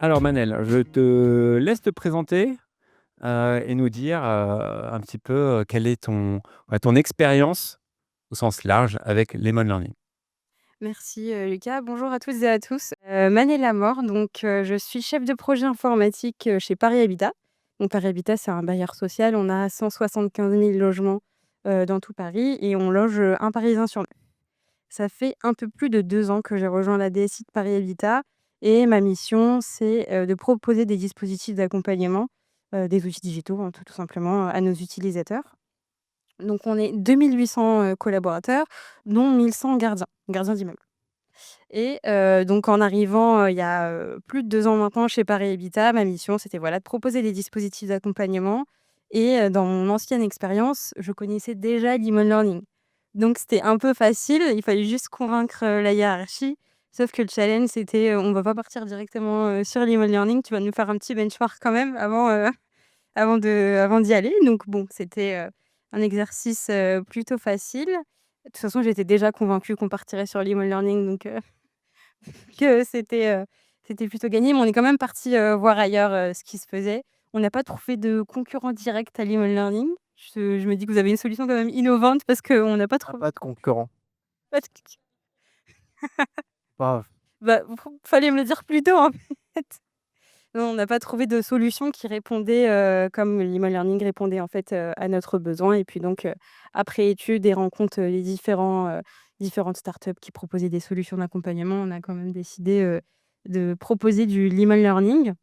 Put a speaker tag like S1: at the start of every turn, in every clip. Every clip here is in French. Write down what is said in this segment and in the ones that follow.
S1: Alors Manel, je te laisse te présenter, et nous dire, un petit peu, quelle est ton expérience au sens large avec Lemon Learning?
S2: Merci, Lucas. Bonjour à toutes et à tous. Manel Lamor, donc je suis chef de projet informatique, chez Paris Habitat. Donc Paris Habitat, c'est un bailleur social. On a 175 000 logements, dans tout Paris et on loge, un Parisien sur 2. Ça fait un peu plus de 2 ans que j'ai rejoint la DSI de Paris Habitat et ma mission, c'est, de proposer des dispositifs d'accompagnement, des outils digitaux, hein, tout simplement, à nos utilisateurs. Donc on est 2 800, collaborateurs, dont 1 100 gardiens d'immeubles. Et donc en arrivant, il y a, plus de 2 ans maintenant chez Paris Habitat, ma mission, c'était voilà, de proposer des dispositifs d'accompagnement et dans mon ancienne expérience, je connaissais déjà l'e learning. Donc c'était un peu facile, il fallait juste convaincre, la hiérarchie. Sauf que le challenge, c'était, on va pas partir directement, sur l'e learning, tu vas nous faire un petit benchmark quand même avant, avant d'y aller. Donc bon, c'était, un exercice, plutôt facile. De toute façon, j'étais déjà convaincue qu'on partirait sur l'e learning, donc que c'était plutôt gagné, mais on est quand même parti voir ailleurs, ce qui se faisait. On n'a pas trouvé de concurrent direct à l'e learning. Je me dis que vous avez une solution quand même innovante parce qu'on n'a pas
S1: Ah,
S2: trouvé
S1: pas de concurrent. Pas
S2: bah, fallait me le dire plus tôt, en fait. Non, on n'a pas trouvé de solution qui répondait, comme l'e learning répondait, en fait, à notre besoin et puis donc, après étude et rencontre, les différentes startups qui proposaient des solutions d'accompagnement, on a quand même décidé, de proposer du l'e learning.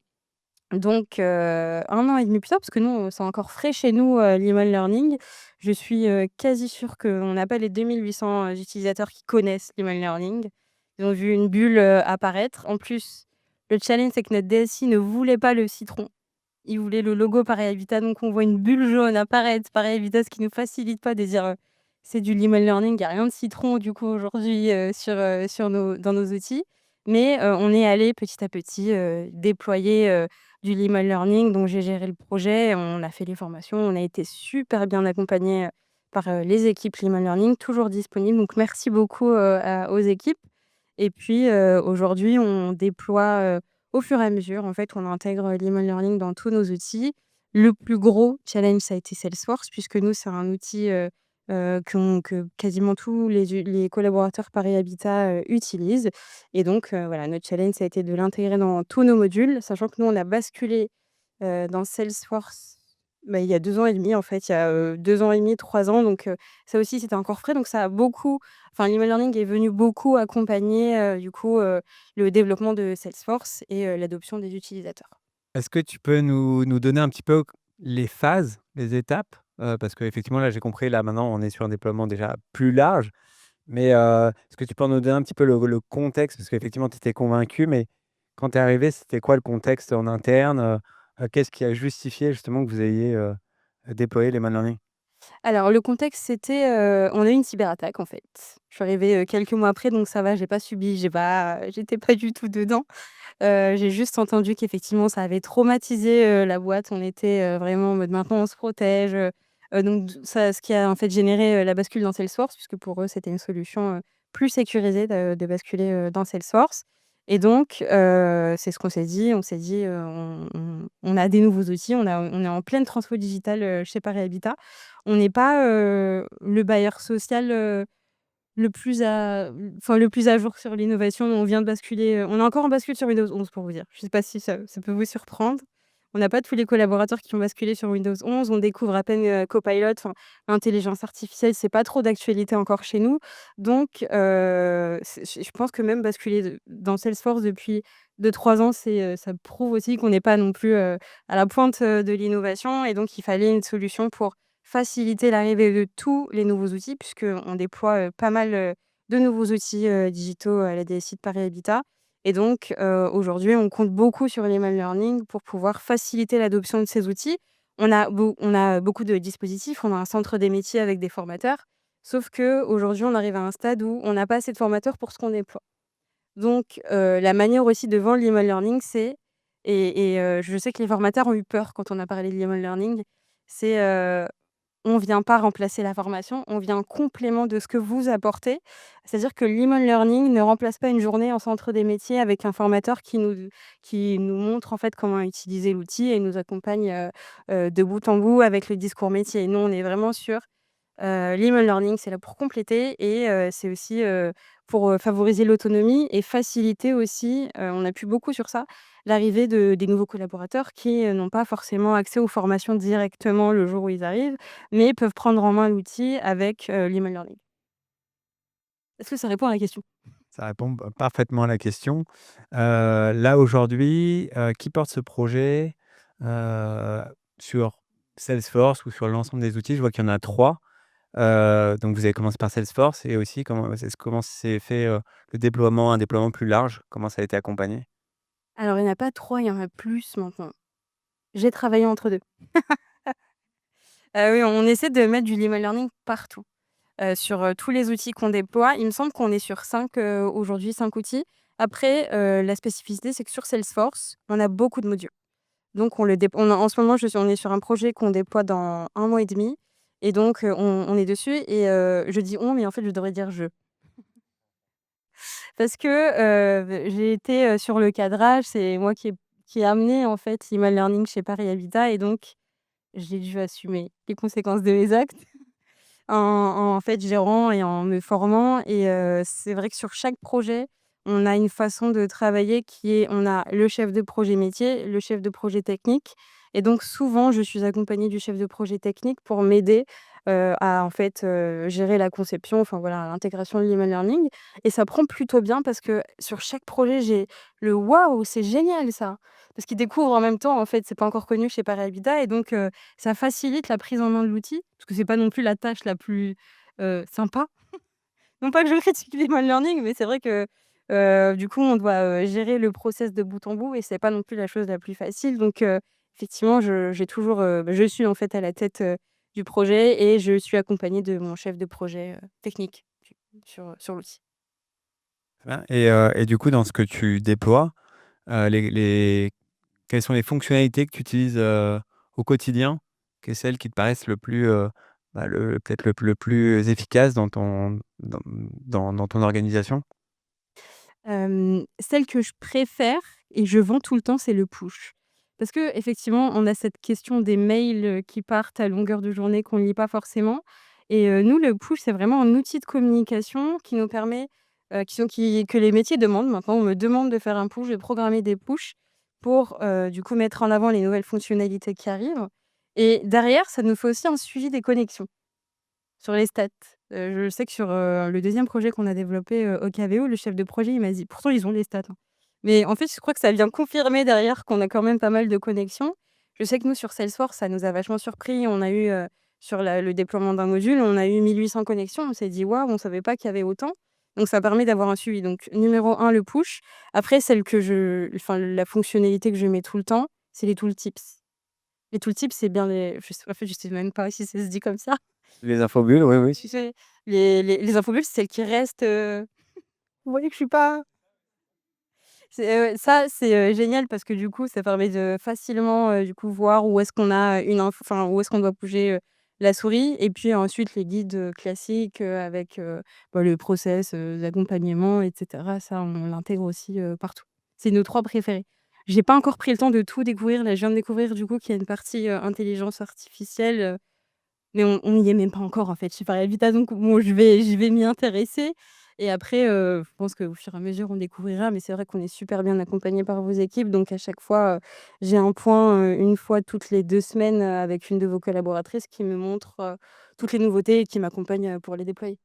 S2: Donc 1 an et demi plus tard, parce que nous, c'est encore frais chez nous, l'e learning. Je suis, quasi sûre qu'on n'a pas les 2 800, utilisateurs qui connaissent l'e learning. Ils ont vu une bulle, apparaître. En plus, le challenge, c'est que notre DSI ne voulait pas le citron. Il voulait le logo Pareil Habitat, donc on voit une bulle jaune apparaître, Pareil Habitat, ce qui nous facilite pas de dire, c'est du l'e learning. Il y a rien de citron du coup aujourd'hui, sur nos dans nos outils. Mais, on est allé petit à petit, déployer, du l'e learning. Donc j'ai géré le projet, on a fait les formations, on a été super bien accompagnés, par, les équipes l'e learning, toujours disponibles. Donc merci beaucoup, aux équipes. Et puis, aujourd'hui, on déploie, au fur et à mesure, en fait, on intègre l'e learning dans tous nos outils. Le plus gros challenge, ça a été Salesforce, puisque nous, c'est un outil, que quasiment tous les collaborateurs Paris Habitat, utilisent. Et donc, voilà, notre challenge, ça a été de l'intégrer dans tous nos modules, sachant que nous, on a basculé, dans Salesforce, bah, il y a 2 ans et demi, en fait, il y a, 2 ans et demi, 3 ans. Donc, ça aussi, c'était encore frais. Donc ça a beaucoup enfin, l'e learning est venu beaucoup accompagner, du coup, le développement de Salesforce et l'adoption des utilisateurs.
S1: Est-ce que tu peux nous donner un petit peu les phases, les étapes? Parce qu'effectivement, là, j'ai compris, là, maintenant, on est sur un déploiement déjà plus large. Mais, est-ce que tu peux nous donner un petit peu le contexte? Parce qu'effectivement, tu étais convaincu, mais quand tu es arrivé, c'était quoi le contexte en interne? Qu'est-ce qui a justifié justement que vous ayez, déployé les learning?
S2: Alors le contexte, c'était, on a eu une cyberattaque, en fait. Je suis arrivée, quelques mois après, donc ça va, j'ai pas subi, j'étais pas du tout dedans. J'ai juste entendu qu'effectivement ça avait traumatisé, la boîte. On était, vraiment en mode: «Maintenant on se protège», donc ça ce qui a en fait généré, la bascule dans Salesforce, puisque pour eux c'était une solution, plus sécurisée de basculer, dans Salesforce. Et donc c'est ce qu'on s'est dit. On s'est dit, «On a des nouveaux outils, on est en pleine transfo digitale, chez Paris Habitat». On n'est pas, le bailleur social, le plus à jour sur l'innovation. On vient de basculer, on est encore en bascule sur Windows 11 pour vous dire. Je sais pas si ça peut vous surprendre. On n'a pas tous les collaborateurs qui ont basculé sur Windows 11. On découvre à peine, Copilot, enfin l'intelligence artificielle, c'est pas trop d'actualité encore chez nous. Donc c'est je pense que même basculer dans Salesforce depuis 2 3 ans, ça prouve aussi qu'on n'est pas non plus, à la pointe, de l'innovation. Et donc il fallait une solution pour faciliter l'arrivée de tous les nouveaux outils, puisqu'on déploie, pas mal, de nouveaux outils, digitaux à la DSI de Paris Habitat. Et donc aujourd'hui, on compte beaucoup sur l'email learning pour pouvoir faciliter l'adoption de ces outils. On a beaucoup de dispositifs, on a un centre des métiers avec des formateurs, sauf qu'aujourd'hui, on arrive à un stade où on n'a pas assez de formateurs pour ce qu'on déploie. Donc la manière aussi de vendre l'e learning, c'est je sais que les formateurs ont eu peur quand on a parlé de l'e learning, c'est, on vient pas remplacer la formation, on vient en complément de ce que vous apportez. C'est-à-dire que l'e-learning ne remplace pas une journée en centre des métiers avec un formateur qui nous montre, en fait, comment utiliser l'outil et nous accompagne, de bout en bout avec le discours métier. Nous, on est vraiment sur, l'e-learning, c'est là pour compléter et c'est aussi, pour, favoriser l'autonomie et faciliter aussi, on appuie beaucoup sur ça, l'arrivée des nouveaux collaborateurs qui, n'ont pas forcément accès aux formations directement le jour où ils arrivent, mais peuvent prendre en main l'outil avec, l'email learning. Est-ce que ça répond à la question?
S1: Ça répond parfaitement à la question. Là, aujourd'hui, qui porte ce projet, heu, sur Salesforce ou sur l'ensemble des outils? Je vois qu'il y en a 3. Donc vous avez commencé par Salesforce et aussi comment s'est fait, le déploiement, un déploiement plus large? Comment ça a été accompagné?
S2: Alors il y en a pas 3, il y en a plus maintenant. J'ai travaillé entre 2. Oui, on essaie de mettre du email learning partout, sur, tous les outils qu'on déploie. Il me semble qu'on est sur 5 aujourd'hui, 5 outils. Après, la spécificité, c'est que sur Salesforce, on a beaucoup de modules. Donc on a en ce moment, on est sur un projet qu'on déploie dans 1 mois et demi et donc on est dessus et je dis «on» mais en fait, je devrais dire «je». Parce que, j'ai été, sur le cadrage, c'est moi qui ai amené en fait l'e-mail learning chez Paris Habitat et donc j'ai dû assumer les conséquences de mes actes en fait gérant et en me formant et c'est vrai que sur chaque projet, on a une façon de travailler qui est on a le chef de projet métier, le chef de projet technique et donc souvent je suis accompagnée du chef de projet technique pour m'aider, à en fait, gérer la conception, enfin voilà, l'intégration de l'email learning et ça prend plutôt bien parce que sur chaque projet, j'ai le: «Waouh, c'est génial ça!» parce qu'ils découvrent en même temps, en fait, c'est pas encore connu chez Paris Habitat et donc ça facilite la prise en main de l'outil, parce que c'est pas non plus la tâche la plus, sympa. Non pas que je critique l'email learning, mais c'est vrai que, du coup, on doit, gérer le process de bout en bout et c'est pas non plus la chose la plus facile. Donc, effectivement, j'ai toujours, je suis en fait à la tête, du projet et je suis accompagnée de mon chef de projet, technique sur l'outil.
S1: Très bien et du coup, dans ce que tu déploies, les quelles sont les fonctionnalités que tu utilises, au quotidien? Que celles qui te paraissent le plus, le peut-être le plus efficace dans ton organisation?
S2: Celle que je préfère et je vends tout le temps, c'est le push. Parce qu'effectivement, on a cette question des mails, qui partent à longueur de journée qu'on ne lit pas forcément et nous, le push, c'est vraiment un outil de communication qui nous permet, que les métiers demandent. Maintenant, on me demande de faire un push, de programmer des pushs pour, du coup, mettre en avant les nouvelles fonctionnalités qui arrivent et derrière, ça nous fait aussi un suivi des connexions. Sur les stats, je sais que sur, le deuxième projet qu'on a développé, au KVO, le chef de projet, il m'a dit pourtant ils ont les stats, hein. Mais en fait, je crois que ça vient confirmer derrière qu'on a quand même pas mal de connexions. Je sais que nous, sur Salesforce, ça nous a vachement surpris. On a eu, sur le déploiement d'un module, on a eu 1 800 connexions. On s'est dit: «Waouh, on savait pas qu'il y avait autant». Donc ça permet d'avoir un suivi. Donc numéro un, le push. Après celle que la fonctionnalité que je mets tout le temps, c'est les tooltips. Les tooltips, c'est bien en fait, je sais même pas si ça se dit comme ça.
S1: Les infobulles, oui, oui.
S2: Tu sais, les infobulles, c'est celles qui restent, vous voyez que je suis pas ça, c'est, génial parce que du coup, ça permet de facilement, du coup, voir où est-ce qu'on a une info enfin, où est-ce qu'on doit bouger, la souris et puis ensuite les guides, classiques, avec, le process, d'accompagnement et cetera. Ça, on l'intègre aussi, partout. C'est nos 3 préférés. J'ai pas encore pris le temps de tout découvrir. Là, je viens de découvrir du coup qu'il y a une partie, intelligence artificielle. Mais on n'y est même pas encore en fait, chez Paris Habitat donc bon je vais m'y intéresser et après, je pense qu'au fur et à mesure on découvrira mais c'est vrai qu'on est super bien accompagnés par vos équipes donc à chaque fois, j'ai un point, 1 fois toutes les 2 semaines, avec une de vos collaboratrices qui me montre, toutes les nouveautés et qui m'accompagne, pour les déployer.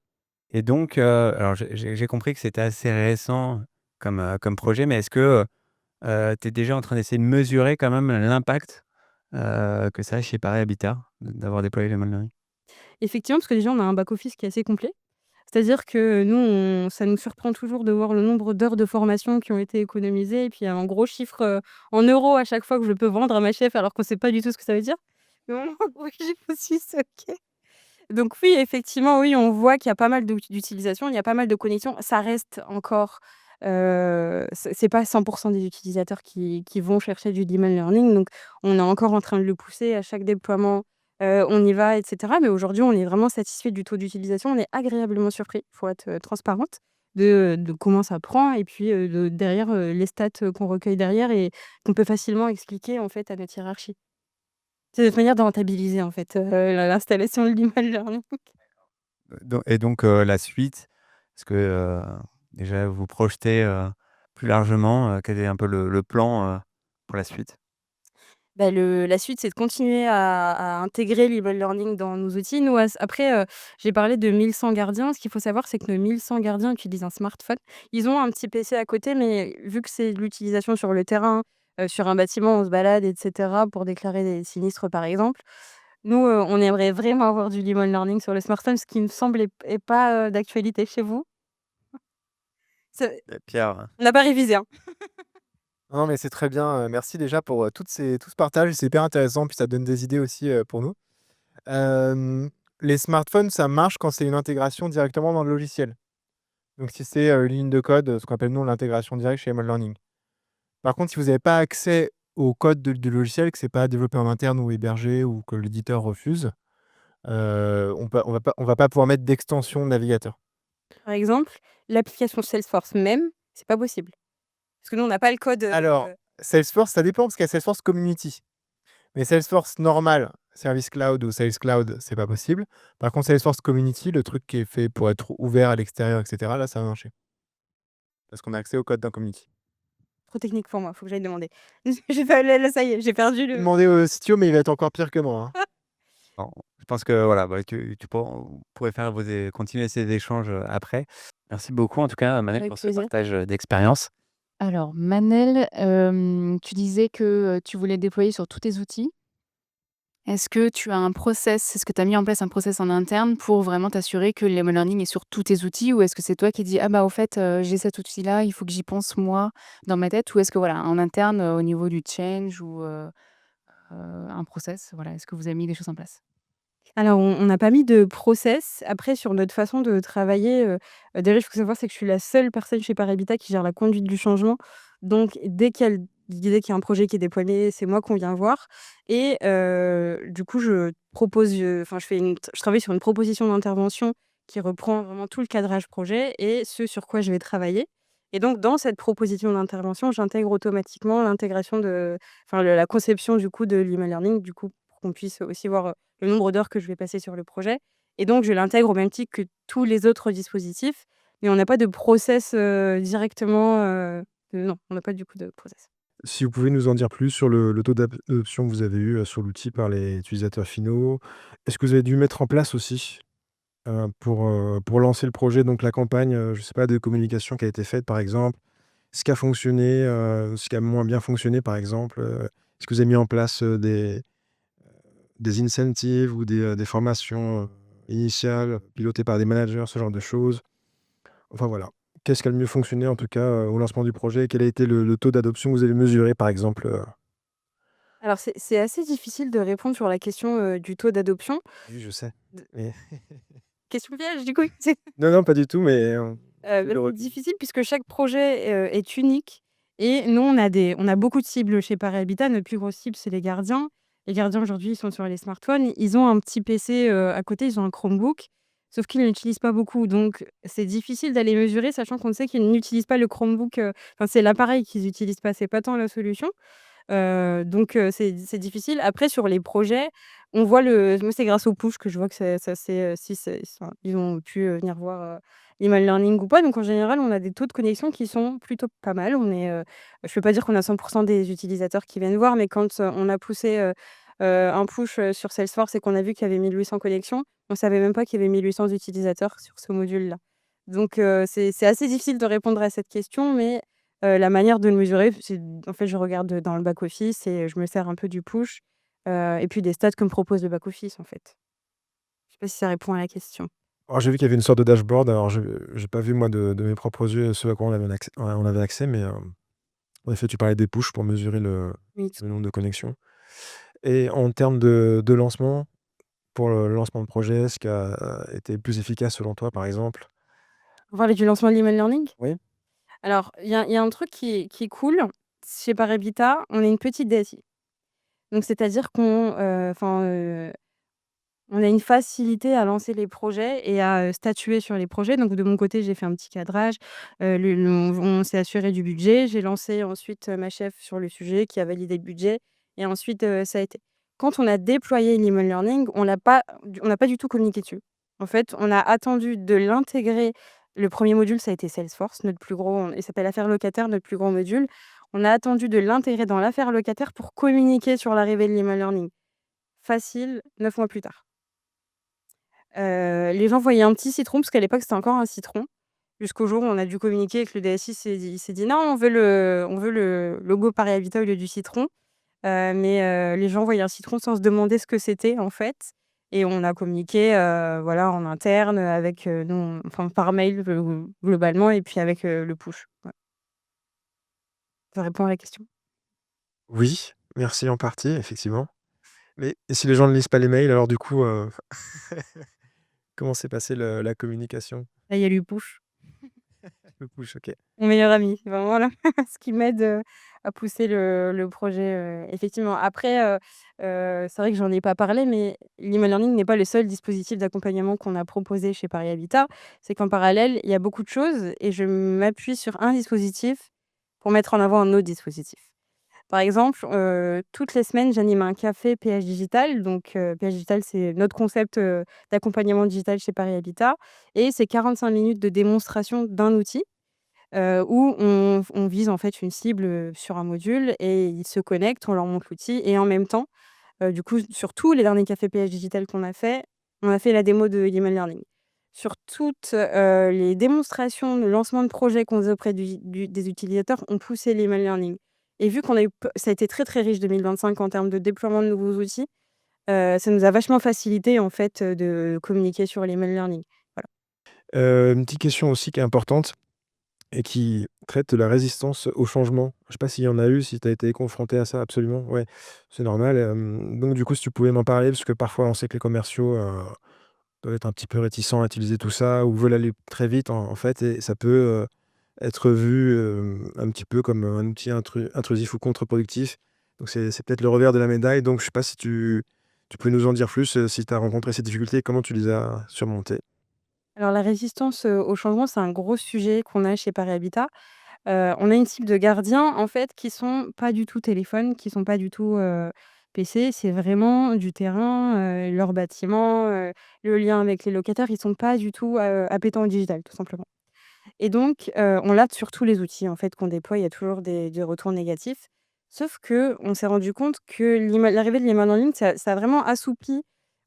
S1: Et donc, alors j'ai compris que c'était assez récent comme projet, mais est-ce que, tu es déjà en train d'essayer de mesurer quand même l'impact, que ça a chez Paris Habitat, d'avoir déployé le Learning?
S2: Effectivement, parce que déjà on a un back office qui est assez complet. C'est-à-dire que nous, ça nous surprend toujours de voir le nombre d'heures de formation qui ont été économisées et puis un gros chiffre, en euros à chaque fois que je peux vendre à ma chef alors qu'on sait pas du tout ce que ça veut dire. Mais on a un gros chiffre aussi, c'est OK. Donc oui, effectivement, oui, on voit qu'il y a pas mal d'utilisation, il y a pas mal de connexions. Ça reste encore, c'est pas 100 des utilisateurs qui vont chercher du demand learning, donc on est encore en train de le pousser à chaque déploiement. on y va et cetera. Mais aujourd'hui, on est vraiment satisfait du taux d'utilisation. On est agréablement surpris, pour être, transparente, de comment ça prend et puis, de derrière, les stats, qu'on recueille derrière et qu'on peut facilement expliquer, en fait, à notre hiérarchie. C'est notre manière de rentabiliser, en fait, l'installation de l'email learning.
S1: Donc la suite, est-ce que, déjà vous projetez, plus largement, quel est un peu le plan, pour la suite?
S2: Bah, la suite, c'est de continuer à intégrer l'e learning dans nos outils. Nous, après, j'ai parlé de 1 100 gardiens. Ce qu'il faut savoir, c'est que nos 1 100 gardiens utilisent un smartphone. Ils ont un petit PC à côté, mais vu que c'est de l'utilisation sur le terrain, sur un bâtiment, on se balade et cetera pour déclarer des sinistres, par exemple. Nous, on aimerait vraiment avoir du e learning sur le smartphone, ce qui me semble est pas, d'actualité chez vous. C'est
S1: Pierre?
S2: on n'a pas révisé, hein.
S3: Non, mais c'est très bien, merci déjà pour, tout ce partage, c'est hyper intéressant, puis ça donne des idées aussi, pour nous. Hem, les smartphones, ça marche quand c'est une intégration directement dans le logiciel. Donc si c'est, une ligne de code, ce qu'on appelle nous l'intégration directe chez ML Learning. Par contre, si vous n'avez pas accès au code du logiciel, que c'est pas développé en interne ou hébergé ou que l'éditeur refuse, on va pas pouvoir mettre d'extension navigateur.
S2: Par exemple, l'application Salesforce même, c'est pas possible. Parce que nous, on n'a pas le code,
S3: Alors, Salesforce, ça dépend parce qu'il y a Salesforce Community. Mais Salesforce normal, Service Cloud ou Sales Cloud, c'est pas possible. Par contre, Salesforce Community, le truc qui est fait pour être ouvert à l'extérieur et cetera, là, ça va marcher. Parce qu'on a accès au code d'un community.
S2: trop technique pour moi, faut que j'aille demander. J'ai pas là, ça y est, j'ai perdu le
S3: Demandez au CTO, mais il va être encore pire que moi, hein.
S1: Bon, je pense que voilà, bah, tu pourrez faire continuer ces échanges, après. Merci beaucoup en tout cas, Manel,
S2: avec
S1: pour ce
S2: plaisir.
S1: partage, d'expérience.
S4: Alors Manel, tu disais que, tu voulais le déployer sur tous tes outils. Est-ce que tu as un process? Est-ce que tu as mis en place un process en interne pour vraiment t'assurer que le learning est sur tous tes outils? Ou est-ce que c'est toi qui dis: «Ah bah, au fait, j'ai cet outil-là, il faut que j'y pense moi, dans ma tête», ou est-ce que voilà, en interne, au niveau du change ou un process, voilà, est-ce que vous avez mis des choses en place?
S2: Alors on n'a pas mis de process. Après sur notre façon de travailler, déjà il faut savoir, c'est que je suis la seule personne chez Parebitat qui gère la conduite du changement. Donc dès qu'il y a un projet qui est déployé, c'est moi qu'on vient voir et du coup je propose, enfin je travaille sur une proposition d'intervention qui reprend vraiment tout le cadrage projet et ce sur quoi je vais travailler et donc dans cette proposition d'intervention, j'intègre automatiquement l'intégration la conception du coup de l'email learning, du coup, pour qu'on puisse aussi voir, le nombre d'heures que je vais passer sur le projet et donc je l'intègre au même titre que tous les autres dispositifs, mais on n'a pas de process, directement, non, on n'a pas du coup de process.
S5: Si vous pouvez nous en dire plus sur le taux d'adoption que vous avez eu, sur l'outil par les utilisateurs finaux. Est-ce que vous avez dû mettre en place aussi, pour lancer le projet, donc la campagne, je sais pas, de communication qui a été faite, par exemple? Ce qui a fonctionné, ce qui a moins bien fonctionné, par exemple, est-ce que vous avez mis en place, des incentives ou des formations, initiales, pilotées par des managers, ce genre de choses? Enfin voilà. Qu'est-ce qui a le mieux fonctionné en tout cas, au lancement du projet? Quel a été le taux d'adoption que vous avez mesuré par exemple,
S2: Alors c'est assez difficile de répondre sur la question, du taux d'adoption.
S5: Oui, je sais,
S2: D
S5: mais
S2: Question piège du coup?
S5: non, non, pas du tout, mais
S2: Bah,
S5: le
S2: c'est
S5: recul.
S2: difficile puisque chaque projet, est unique et nous on a beaucoup de cibles chez Paris Habitat. Notre plus grosse cible, c'est les gardiens. Les gardiens aujourd'hui, ils sont sur les smartphones. Ils ont un petit PC, à côté, ils ont un Chromebook, sauf qu'ils ne l'utilisent pas beaucoup. Donc c'est difficile d'aller mesurer, sachant qu'on sait qu'ils n'utilisent pas le Chromebook, enfin c'est l'appareil qu'ils utilisent pas, c'est pas tant la solution. Donc c'est difficile. Après sur les projets, on voit moi c'est grâce aux push que je vois que ça s'est, si c'est enfin, ils ont pu, venir voir, l'email learning ou pas. Donc en général, on a des taux de connexion qui sont plutôt pas mal. Je peux pas dire qu'on a 100 des utilisateurs qui viennent voir, mais quand, on a poussé, un push, sur Salesforce et qu'on a vu qu'il y avait 1 800 connexions, on savait même pas qu'il y avait 1 800 utilisateurs sur ce module-là. Donc c'est assez difficile de répondre à cette question, mais la manière de le mesurer, c'est en fait, je regarde, dans le back office et je me sers un peu du push, et puis des stats que me propose le back office, en fait. Je sais pas si ça répond à la question.
S5: Alors j'ai vu qu'il y avait une sorte de dashboard, alors je j'ai pas vu moi de mes propres yeux ce à quoi on avait accès, mais, en effet tu parlais des push pour mesurer le
S2: Oui,
S5: le nombre de connexions et en termes de lancement, pour le lancement de projet, ce qui a été le plus efficace selon toi, par exemple?
S2: on parlait du lancement de l'email learning?
S5: Oui?
S2: Alors, il y a un truc qui est cool. Chez Parebitat, on est une petite DSI. Donc c'est-à-dire qu'on, On a une facilité à lancer les projets et à, statuer sur les projets. Donc de mon côté, j'ai fait un petit cadrage, on s'est assuré du budget. J'ai lancé ensuite, ma chef sur le sujet qui a validé le budget et ensuite, ça a été. Quand on a déployé l'e-mail learning, on n'a pas du tout communiqué dessus. En fait, on a attendu de l'intégrer. Le premier module, ça a été Salesforce, notre plus gros, il s'appelle Affaires locataires, notre plus grand module. On a attendu de l'intégrer dans l'affaire locataire pour communiquer sur l'arrivée de l'e-mail learning. Facile, 9 mois plus tard. Les gens voyaient un petit citron, parce qu'à l'époque, c'était encore un citron, jusqu'au jour où on a dû communiquer et que le DSI s'est dit: «Non, on veut le logo Paris Habitat au lieu du citron». Mais les gens voyaient un citron sans se demander ce que c'était, en fait, et on a communiqué, voilà, en interne, avec, nous enfin, par mail, globalement, et puis avec, le push. Ouais. Ça répond à la question?
S5: Oui, merci en partie, effectivement. Mais et si les gens ne lisent pas les mails, alors du coup, comment s'est passée la communication?
S2: Là, il y a le push.
S5: Le push, OK.
S2: Mon meilleur ami, vraiment là, ce qui m'aide, à pousser le projet, effectivement. Après, c'est vrai que j'en ai pas parlé, mais l'e-mail learning n'est pas le seul dispositif d'accompagnement qu'on a proposé chez Paris Habitat. C'est qu'en parallèle, il y a beaucoup de choses et je m'appuie sur un dispositif pour mettre en avant un autre dispositif. Par exemple, toutes les semaines, j'anime un café PH Digital. Donc, PH Digital, c'est notre concept, d'accompagnement digital chez Paris Habitat, et c'est 45 minutes de démonstration d'un outil. Où on vise en fait une cible, sur un module, et ils se connectent, on leur montre l'outil, et en même temps, du coup, sur tous les derniers cafés PH Digital qu'on a fait, on a fait la démo de l'email learning. Sur toutes, les démonstrations de lancement de projets qu'on faisait auprès des utilisateurs, on poussait l'email learning, et vu qu'on a eu ça a été très, très riche 2025 en termes de déploiement de nouveaux outils, ça nous a vachement facilité en fait, de communiquer sur l'email learning. Voilà.
S5: Une petite question aussi qui est importante et qui traite de la résistance au changement. Je sais pas s'il y en a eu, si tu as été confronté à ça? Absolument, ouais, c'est normal, donc du coup, si tu pouvais m'en parler, parce que parfois on sait que les commerciaux, peuvent être un petit peu réticents à utiliser tout ça ou veulent aller très vite en fait et ça peut, être vu, un petit peu comme un outil intrusif ou contre-productif. Donc c'est peut-être le revers de la médaille, donc je sais pas si tu peux nous en dire plus, si tu as rencontré ces difficultés et comment tu les as surmontées?
S2: Alors la résistance, au changement, c'est un gros sujet qu'on a chez Paris Habitat. On a une cible de gardiens, en fait, qui sont pas du tout téléphone, qui sont pas du tout, PC. C'est vraiment du terrain, leur bâtiment, le lien avec les locataires. Ils sont pas du tout, appétents au digital, tout simplement. Et donc, on l'a sur tous les outils, en fait, qu'on déploie. Il y a toujours des retours négatifs. Sauf que on s'est rendu compte que l'arrivée de l'email en ligne, ça a vraiment assoupli,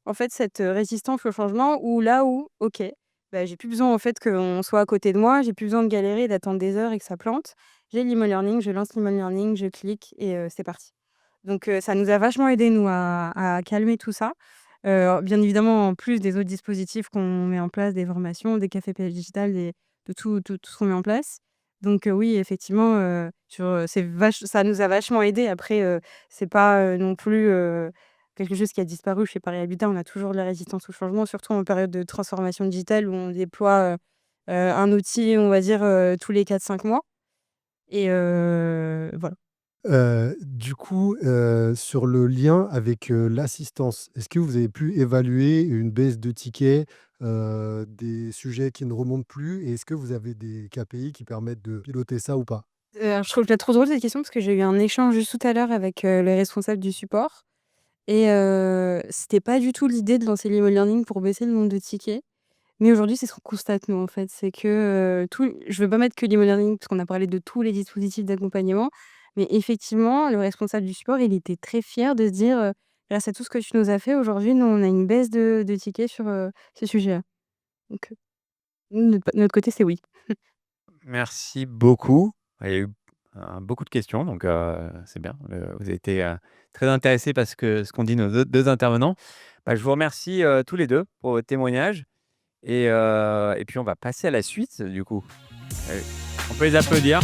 S2: en fait, cette, résistance au changement, où là où, OK, bah, j'ai plus besoin, en fait, qu'on soit à côté de moi, j'ai plus besoin de galérer, d'attendre des heures et que ça plante. J'ai l'email learning, je lance l'email learning, je clique et c'est parti. Donc ça nous a vachement aidé nous, à calmer tout ça. Bien évidemment, en plus des autres dispositifs qu'on met en place, des formations, des cafés PH Digital, de tout ce qu'on met en place. Donc oui, effectivement, ça nous a vachement aidé. Après, c'est pas, non plus, quelque chose qui a disparu chez Paris Habitat. On a toujours de la résistance au changement, surtout en période de transformation digitale où on déploie, un outil, on va dire, tous les 4-5 mois, et voilà.
S6: Du coup, sur le lien avec, l'assistance, est-ce que vous avez pu évaluer une baisse de tickets, des sujets qui ne remontent plus? Et est-ce que vous avez des KPI qui permettent de piloter ça ou pas?
S2: Alors je trouve ça trop drôle cette question, parce que j'ai eu un échange juste tout à l'heure avec, les responsables du support, et c'était pas du tout l'idée de lancer l'e-learning pour baisser le nombre de tickets. Mais aujourd'hui, c'est ce qu'on constate nous, en fait, c'est que, je veux pas mettre que l'e-learning parce qu'on a parlé de tous les dispositifs d'accompagnement, mais effectivement, le responsable du support, il était très fier de se dire, «Grâce à tout ce que tu nous as fait aujourd'hui, nous, on a une baisse de tickets sur, ce sujet-là». Donc, nous, de notre côté, c'est oui.
S1: Merci beaucoup. Il y a eu, beaucoup de questions, donc c'est bien. Vous avez été, très intéressés par ce qu'ont dit nos 2 intervenants. Bah, je vous remercie, tous les 2 pour votre témoignage, et puis on va passer à la suite, du coup. Allez, on peut les applaudir.